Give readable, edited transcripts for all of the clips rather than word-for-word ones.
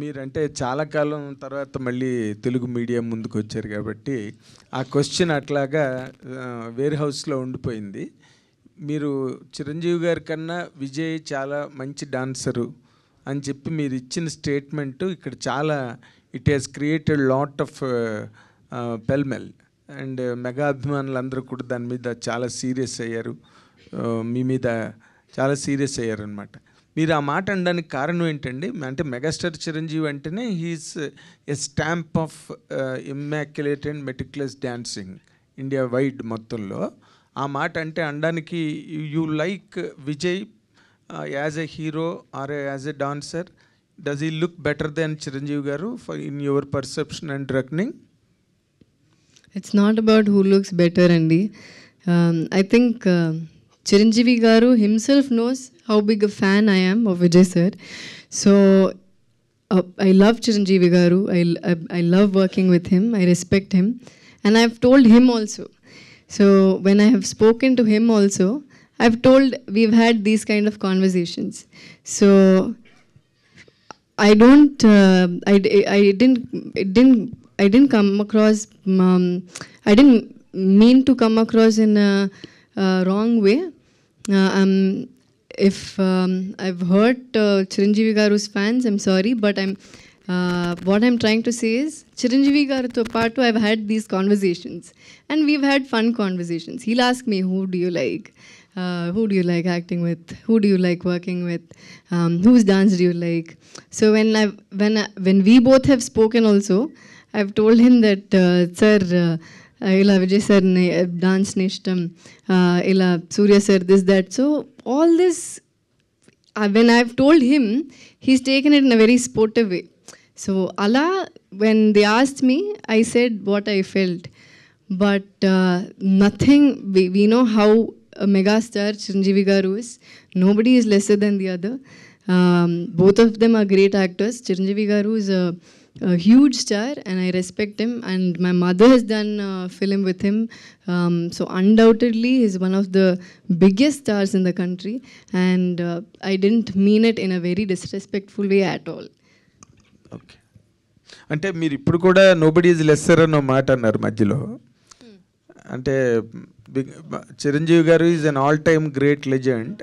మీరంటే చాలా కాలం తర్వాత మళ్ళీ తెలుగు మీడియం ముందుకు వచ్చారు కాబట్టి ఆ క్వశ్చన్ అట్లాగా వేర్ హౌస్లో ఉండిపోయింది. మీరు చిరంజీవి గారి కన్నా విజయ్ చాలా మంచి డాన్సరు అని చెప్పి మీరు ఇచ్చిన స్టేట్మెంట్ ఇక్కడ చాలా it has created lot of pellmell and mega అభిమానులు అందరూ కూడా దాని మీద చాలా సీరియస్ అయ్యారు, మీ మీద చాలా సీరియస్ అయ్యారు అనమాట. మీరు ఆ మాట అనడానికి కారణం ఏంటండి? అంటే మెగాస్టార్ చిరంజీవి అంటేనే he is a stamp of immaculate and meticulous dancing India wide మొత్తంలో. ఆ మాట అంటే అనడానికి you like Vijay as a hero or as a dancer, does he look better than Chiranjeevi garu for in your perception and reckoning? It's not about who looks better, Andy. I think Chiranjeevi Garu himself knows how big a fan I am of Vijay sir. So I love Chiranjeevi Garu. I love working with him. I respect him. And I've told him also. So when I have spoken to him also, I've told we've had these kind of conversations. So I don't, I didn't come across, I didn't mean to come across in a wrong way. If I've hurt Chiranjeevi Garu's fans, I'm sorry, but what I'm trying to say is, Chiranjeevi Garu to part I've had these conversations, and we've had fun conversations. He'll ask me, who do you like? Who do you like acting with? Who do you like working with? Whose dance do you like? So when we both have spoken also, I've told him that, sir, ila Vijay sir dance nishtam, ila Surya sir this that. So all this, when I've told him, he's taken it in a very sportive way. So Allah, when they asked me, I said what I felt. But nothing, we know how a mega star Chiranjeevi Garu is. Nobody is lesser than the other. Both of them are great actors. Chiranjeevi Garu is a huge star and I respect him, and my mother has done a film with him, so undoubtedly he's one of the biggest stars in the country, and I didn't mean it in a very disrespectful way at all. Okay, అంటే మీరు ఇప్పుడు కూడా nobody is lesser అన్న మాట అన్నారు మధ్యలో. అంటే Chiranjeevi garu is an all time great legend,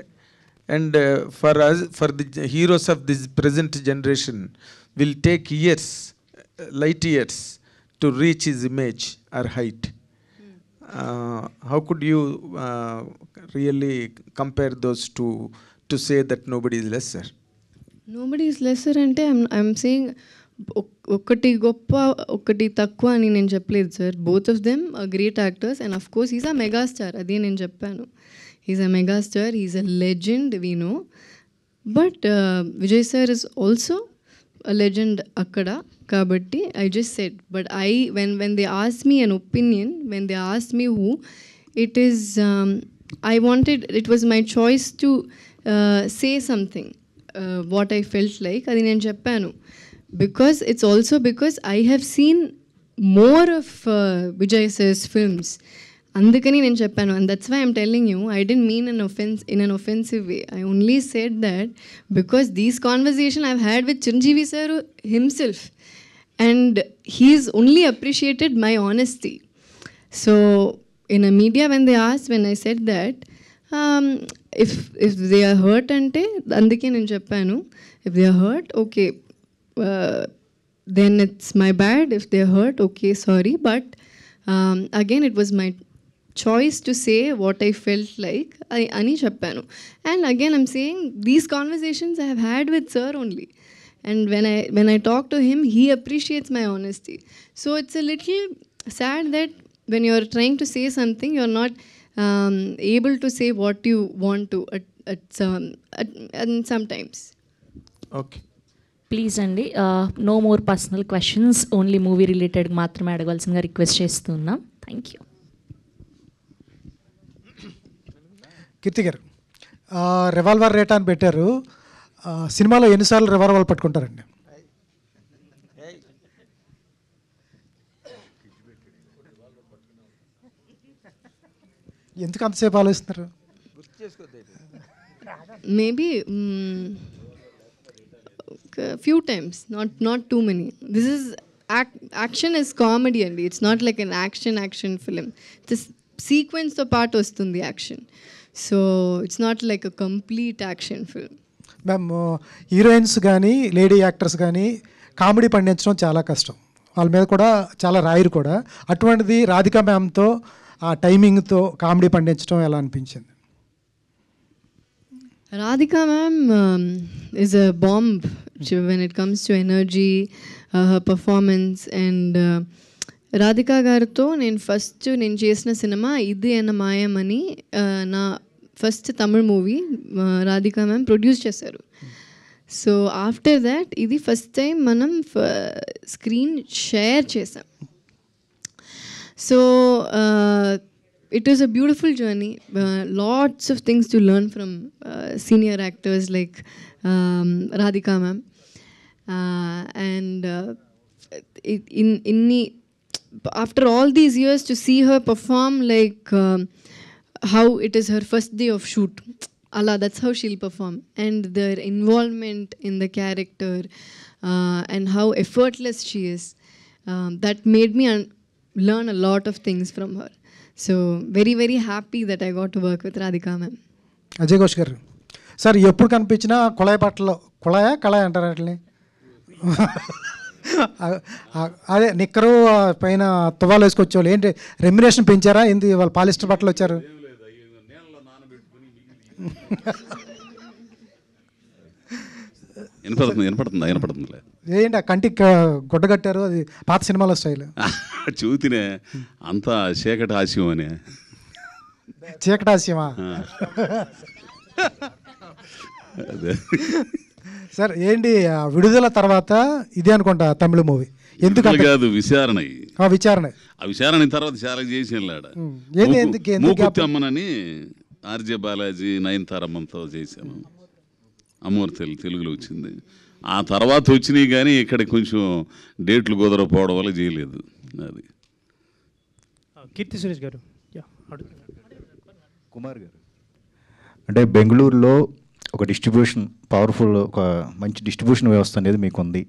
and for us, for the heroes of this present generation will take years, light years, to reach his image or height. How could you really compare those two to say that nobody is lesser? Nobody is lesser ante I'm saying ఒకటి గొప్ప ఒకటి తక్కువ అని నేను చెప్పలేదు sir. Both of them are great actors, and of course is a megastar. అదే నేను చెప్పాను, is a megastar, is a legend, we know. But Vijay sir is also a legend akkada, kabatti I just said. But when they asked me an opinion, when they asked me who it is, I wanted, it was my choice to say something, what I felt like adi nenu cheppanu, because it's also because I have seen more of Vijay sir's films. అందుకని నేను చెప్పాను, and that's why I'm telling you, I didn't mean in an offensive way. I only said that because these conversations I've had with Chiranjeevi sir himself, and he's only appreciated my honesty. So in a media, when they asked, when I said that, if they are hurt ante అందుకే నేను చెప్పాను, if they are hurt, okay, then it's my bad. If they are hurt, okay, sorry, but again it was my choice to say what I felt like ani cheppanu. And again I'm saying these conversations I have had with sir only, and when I talk to him, he appreciates my honesty. So it's a little sad that when you're trying to say something, you're not able to say what you want to and sometimes. Okay, please అండి, no more personal questions, only movie related మాత్రమే అడగవలసిందిగా request చేస్తున్నాం. Thank you. Keerthy garu, revolver rate అని పెట్టారు. సినిమాలో ఎన్నిసార్లు revolver పట్టుకుంటారండి? ఎందుకు అంతసేపు ఆలోచిస్తున్నారు? Maybe few times, not too many. This is action is comedy and it's not like an action film. This sequence తో పాటు వస్తుంది action, so it's not like a complete action film. Ma'am, heroines కానీ lady actors కానీ comedy పండించడం చాలా కష్టం, వాళ్ళ మీద కూడా చాలా రాయరు కూడా. అటువంటిది రాధికా మ్యామ్తో ఆ టైమింగ్తో కామెడీ పండించడం ఎలా అనిపించింది? Radhika ma'am is a bomb when it comes to energy, her performance, and Radhika గారితో నేను చేసిన సినిమా ఇది అన్న మాయమని, నా first Tamil movie Radhika ma'am produce చేశారు. సో ఆఫ్టర్ దాట్ ఇది ఫస్ట్ టైం మనం స్క్రీన్ షేర్ చేసాం. So it was a beautiful journey, lots of things to learn from senior actors like Radhika ma'am, and after all these years to see her perform like how it is her first day of shoot, Allah, that's how she'll perform, and their involvement in the character and how effortless she is, that made me learn a lot of things from her. So very very happy that I got to work with Radhika ma'am. Ajay Ghosh గారు, sir ఎప్పుడు కనిపించినా కుళాయి బట్టలు, కళాయి అంటారు వాటిని, అదే నిక్కరు పైన తువ్వాలు వేసుకొచ్చేవాళ్ళు. ఏంటి రెమ్యునేషన్ పెంచారా? ఏంటి వాళ్ళు పాలిస్టర్ బట్టలు వచ్చారు? వినపడుతుందిలే. ఏంటి ఆ కంటికి గుడ్డ కట్టారు, అది పాత సినిమాలో స్టైల్. చూతినే అంతా చీకటి హాస్యం అని. చీకటాస్యమా? అదే సార్ ఏంటి విడుదల తర్వాత ఇదే అనుకుంటా తమిళ మూవీ, ఎందుకు కాదు విచారణ, విచారణ, ఆ విచారణ తర్వాత చాలా చేసాను. మూకుత్తమ్మనని ఆర్జే బాలాజీ నయనతారమ్మతో చేశాను. అమూర్తి తెలుగులో వచ్చింది. ఆ తర్వాత వచ్చినాయి కానీ ఇక్కడ కొంచెం డేట్లు కుదరకపోవడం వల్ల చేయలేదు. అది కీర్తి సురేష్ గారు. కుమార్ గారు, అంటే బెంగళూరులో ఒక డిస్ట్రిబ్యూషన్, పవర్ఫుల్ ఒక మంచి డిస్ట్రిబ్యూషన్ వ్యవస్థ అనేది మీకు ఉంది.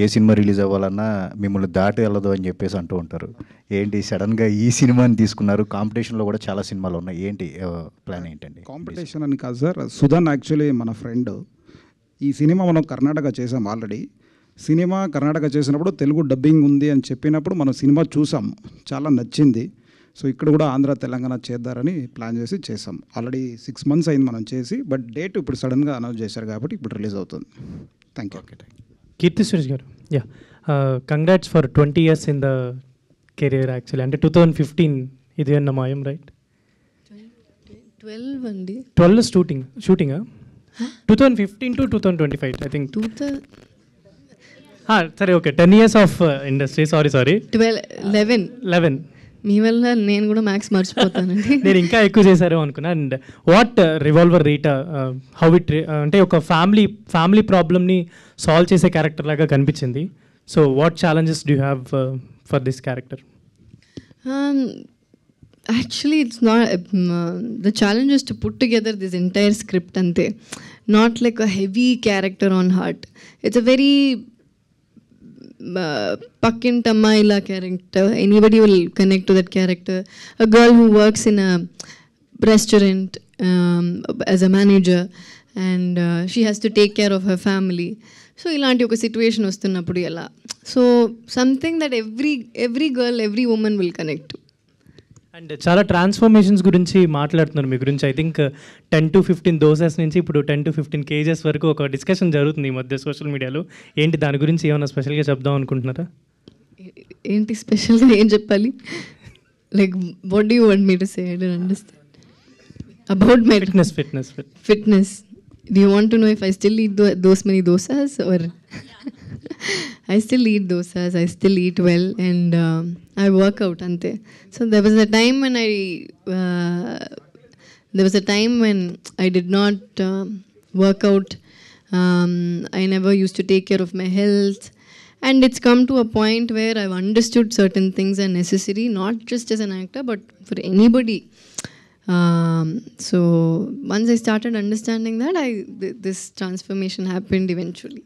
ఏ సినిమా రిలీజ్ అవ్వాలన్నా మిమ్మల్ని దాటి వెళ్ళదు అని చెప్పేసి అంటూ ఉంటారు. ఏంటి సడన్గా ఈ సినిమాని తీసుకున్నారు? కాంపిటీషన్లో కూడా చాలా సినిమాలు ఉన్నాయి, ఏంటి ప్లాన్ ఏంటండి? కాంపిటీషన్ అని కాదు సార్, సుధన్ యాక్చువల్లీ మన ఫ్రెండ్. ఈ సినిమా మనం కర్ణాటక చేసాం ఆల్రెడీ. సినిమా కర్ణాటక చేసినప్పుడు తెలుగు డబ్బింగ్ ఉంది అని చెప్పినప్పుడు మనం సినిమా చూసాం, చాలా నచ్చింది. సో ఇక్కడ కూడా ఆంధ్ర తెలంగాణ చేద్దారని ప్లాన్ చేసాం. ఆల్రెడీ 6 months అయింది మనం చేసి, బట్ డేట్ ఇప్పుడు సడన్గా అనౌన్స్ చేశారు కాబట్టి ఇప్పుడు రిలీజ్ అవుతుంది. Thank you. కీర్తి సురేష్ గారు, congrats for 20 years in the career. Actually అంటే 2015 ఇది అన్న మాయం, రైట్? 12 అండి. 12 షూటింగ్ 2015 to 2025 ఐ థింక్. సరే, okay, 10 years of industry. Sorry 11 మీ వల్ల నేను కూడా మ్యాథ్స్ మర్చిపోతానండి. నేను ఇంకా ఎక్కువ చేశారు అనుకున్నా. And what revolver Rita, how it అంటే ఒక ఫ్యామిలీ ప్రాబ్లమ్ని సాల్వ్ చేసే క్యారెక్టర్ లాగా కనిపించింది. So what challenges do have for this character? Actually, it's not the challenge is to put together this entire script ante, not like a heavy character on heart. It's a very Pakkin Tamaila character. Anybody will connect to that character. A girl who works in a restaurant as a manager, and she has to take care of her family. So ilanti oka situation vastunnappudu ela. So something that every girl, every woman will connect to. And చాలా transformations గురించి మాట్లాడుతున్నారు మీ గురించి. I think 10 to 15 doses నుంచి ఇప్పుడు 10 to 15 kgs వరకు ఒక discussion జరుగుతుంది ఈ మధ్య సోషల్ మీడియాలో. ఏంటి దాని గురించి ఏమైనా స్పెషల్గా చెప్దాం అనుకుంటున్నారా? ఏంటి స్పెషల్గా ఏం చెప్పాలి? Like what do you want me to say? I don't understand about my fitness. Do you want to know if I still eat those many dosas or I still eat dosas, I still eat well, and I work out ante. So there was a time when I did not work out. I never used to take care of my health, and it's come to a point where I've understood certain things are necessary, not just as an actor but for anybody. So once I started understanding that, this transformation happened eventually.